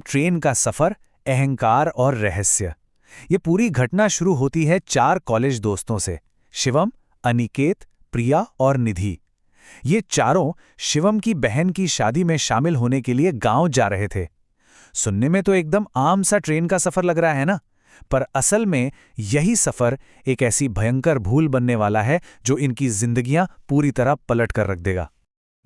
Train का सफर, अहंकार और रहस्य। ये पूरी घटना शुरू होती है 4 कॉलेज दोस्तों से, शिवम, अनिकेत, प्रिया और निधि। ये चारों शिवम की बहन की शादी में शामिल होने के लिए गांव जा रहे थे। सुनने में तो एकदम आम सा ट्रेन का सफर लग रहा है ना, पर असल में यही सफर एक ऐसी भयंकर भूल बनने वाला है जो इनकी जिंदगियां पूरी तरह पलट कर रख देगा।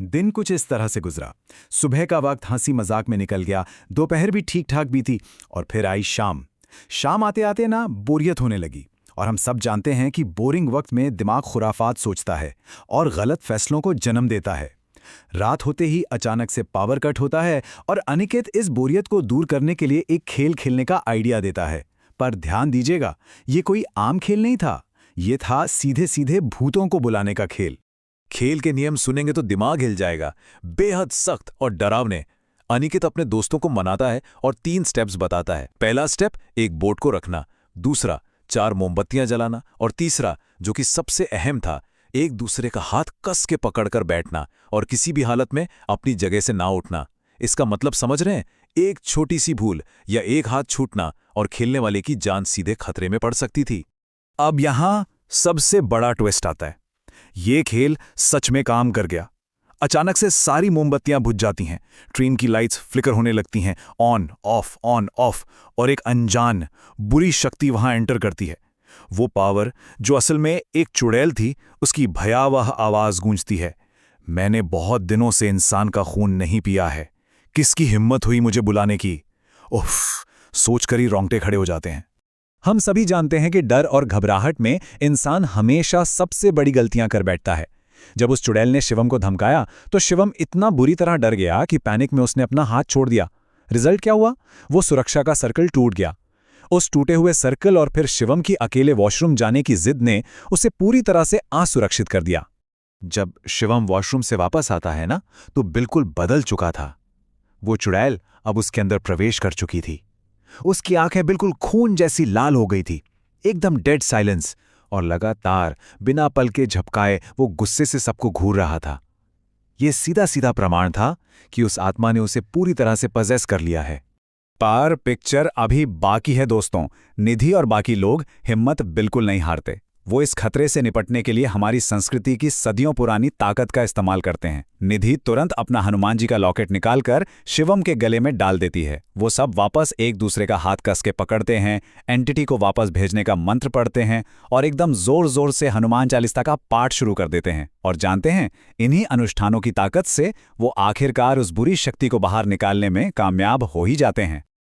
दिन कुछ इस तरह से गुजरा। सुबह का वक्त हंसी मजाक में निकल गया, दोपहर भी ठीक ठाक बीती और फिर आई शाम। शाम आते आते ना बोरियत होने लगी, और हम सब जानते हैं कि बोरिंग वक्त में दिमाग खुराफात सोचता है और गलत फैसलों को जन्म देता है। रात होते ही अचानक से पावर कट होता है और अनिकेत इस बोरियत को दूर करने के लिए एक खेल खेलने का आइडिया देता है। पर ध्यान दीजिएगा, ये कोई आम खेल नहीं था, ये था सीधे सीधे भूतों को बुलाने का खेल। खेल के नियम सुनेंगे तो दिमाग हिल जाएगा, बेहद सख्त और डरावने। अनिकेत अपने दोस्तों को मनाता है और 3 स्टेप्स बताता है। पहला स्टेप, एक बोर्ड को रखना। दूसरा, 4 मोमबत्तियां जलाना। और तीसरा, जो कि सबसे अहम था, एक दूसरे का हाथ कस के पकड़कर बैठना और किसी भी हालत में अपनी जगह से ना उठना। इसका मतलब समझ रहे हैं? एक छोटी सी भूल या एक हाथ छूटना और खेलने वाले की जान सीधे खतरे में पड़ सकती थी। अब यहां सबसे बड़ा ट्विस्ट आता है। ये खेल सच में काम कर गया। अचानक से सारी मोमबत्तियां बुझ जाती हैं, ट्रेन की लाइट्स फ्लिकर होने लगती हैं, ऑन ऑफ, और एक अनजान बुरी शक्ति वहां एंटर करती है। वो पावर जो असल में एक चुड़ैल थी, उसकी भयावह आवाज गूंजती है। मैंने बहुत दिनों से इंसान का खून नहीं पिया है, किसकी हिम्मत हुई मुझे बुलाने की? उफ, सोचकर ही रोंगटे खड़े हो जाते हैं। हम सभी जानते हैं कि डर और घबराहट में इंसान हमेशा सबसे बड़ी गलतियां कर बैठता है। जब उस चुड़ैल ने शिवम को धमकाया तो शिवम इतना बुरी तरह डर गया कि पैनिक में उसने अपना हाथ छोड़ दिया। रिजल्ट क्या हुआ? वो सुरक्षा का सर्कल टूट गया। उस टूटे हुए सर्कल और फिर शिवम की अकेले वॉशरूम जाने की जिद ने उसे पूरी तरह से असुरक्षित कर दिया। जब शिवम वॉशरूम से वापस आता है ना, तो बिल्कुल बदल चुका था। वो चुड़ैल अब उसके अंदर प्रवेश कर चुकी थी। उसकी आंखें बिल्कुल खून जैसी लाल हो गई थी, एकदम डेड साइलेंस, और लगातार बिना पल के झपकाए वो गुस्से से सबको घूर रहा था। ये सीधा सीधा प्रमाण था कि उस आत्मा ने उसे पूरी तरह से पजेस कर लिया है। पर पिक्चर अभी बाकी है दोस्तों। निधि और बाकी लोग हिम्मत बिल्कुल नहीं हारते। वो इस खतरे से निपटने के लिए हमारी संस्कृति की सदियों पुरानी ताकत का इस्तेमाल करते हैं। निधि तुरंत अपना हनुमान जी का लॉकेट निकालकर शिवम के गले में डाल देती है। वो सब वापस एक दूसरे का हाथ कस के पकड़ते हैं, एंटिटी को वापस भेजने का मंत्र पढ़ते हैं और एकदम जोर जोर से हनुमान चालीसा का पाठ शुरू कर देते हैं। और जानते हैं, इन्हीं अनुष्ठानों की ताकत से वो आखिरकार उस बुरी शक्ति को बाहर निकालने में कामयाब हो ही जाते हैं।